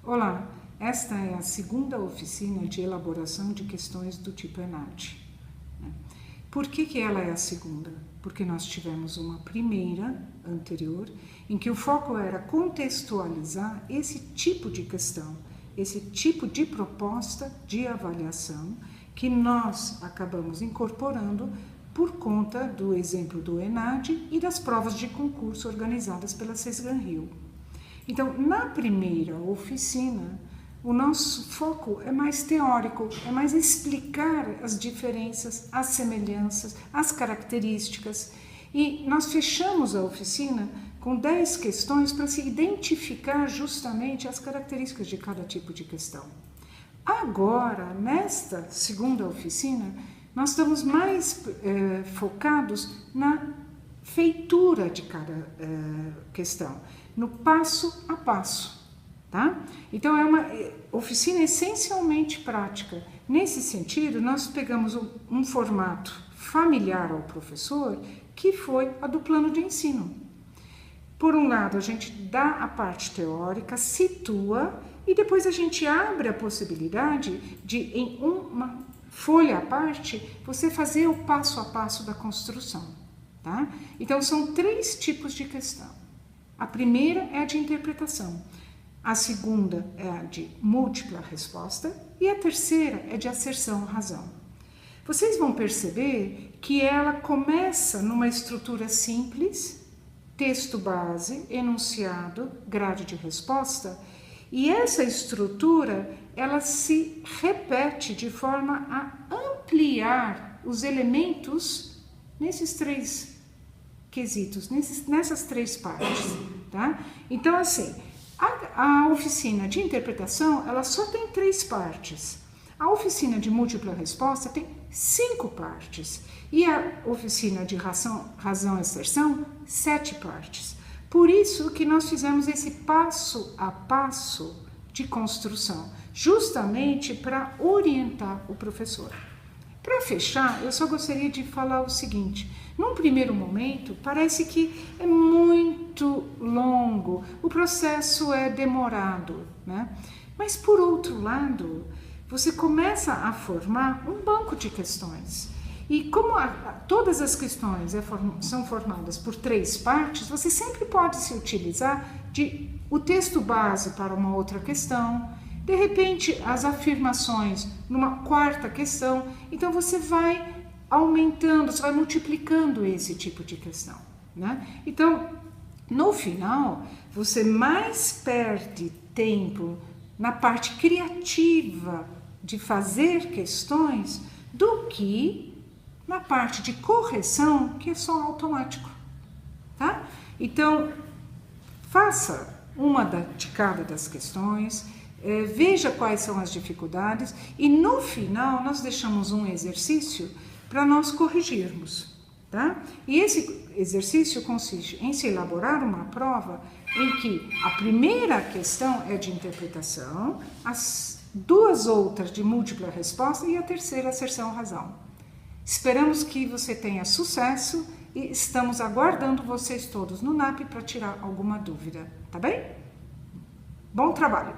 Olá, esta é a segunda oficina de elaboração de questões do tipo ENAD. Por que ela é a segunda? Porque nós tivemos uma primeira, anterior, em que o foco era contextualizar esse tipo de questão, esse tipo de proposta de avaliação que nós acabamos incorporando por conta do exemplo do ENAD e das provas de concurso organizadas pela Sesgan Rio. Então, na primeira oficina, o nosso foco é mais teórico, é mais explicar as diferenças, as semelhanças, as características. E nós fechamos a oficina com 10 questões para se identificar justamente as características de cada tipo de questão. Agora, nesta segunda oficina, nós estamos mais focados na feitura de cada questão, no passo a passo. Tá? Então, é uma oficina essencialmente prática. Nesse sentido, nós pegamos um formato familiar ao professor, que foi a do plano de ensino. Por um lado, a gente dá a parte teórica, situa, e depois a gente abre a possibilidade de, em uma folha à parte, você fazer o passo a passo da construção. Tá? Então, são 3 tipos de questão. A primeira é a de interpretação. A segunda é a de múltipla resposta e a terceira é de asserção-razão. Vocês vão perceber que ela começa numa estrutura simples, texto base, enunciado, grade de resposta, e essa estrutura ela se repete de forma a ampliar os elementos nesses 3 quesitos, nessas 3 partes. Tá? Então, assim, a oficina de interpretação, ela só tem 3 partes. A oficina de múltipla resposta tem 5 partes. E a oficina de razão e asserção, 7 partes. Por isso que nós fizemos esse passo a passo de construção, justamente para orientar o professor. Para fechar, eu só gostaria de falar o seguinte: num primeiro momento, parece que é muito longo, o processo é demorado, né? Mas, por outro lado, você começa a formar um banco de questões. E como todas as questões são formadas por 3 partes, você sempre pode se utilizar de o texto base para uma outra questão, de repente as afirmações numa 4ª questão. Então você vai aumentando, você vai multiplicando esse tipo de questão, né? Então, no final, você mais perde tempo na parte criativa de fazer questões do que na parte de correção, que é só automático, tá? Então, faça uma de cada das questões, veja quais são as dificuldades e no final nós deixamos um exercício para nós corrigirmos, tá? E esse exercício consiste em se elaborar uma prova em que a primeira questão é de interpretação, as 2 outras de múltipla resposta e a terceira asserção-razão. Esperamos que você tenha sucesso e estamos aguardando vocês todos no NAP para tirar alguma dúvida, tá bem? Bom trabalho!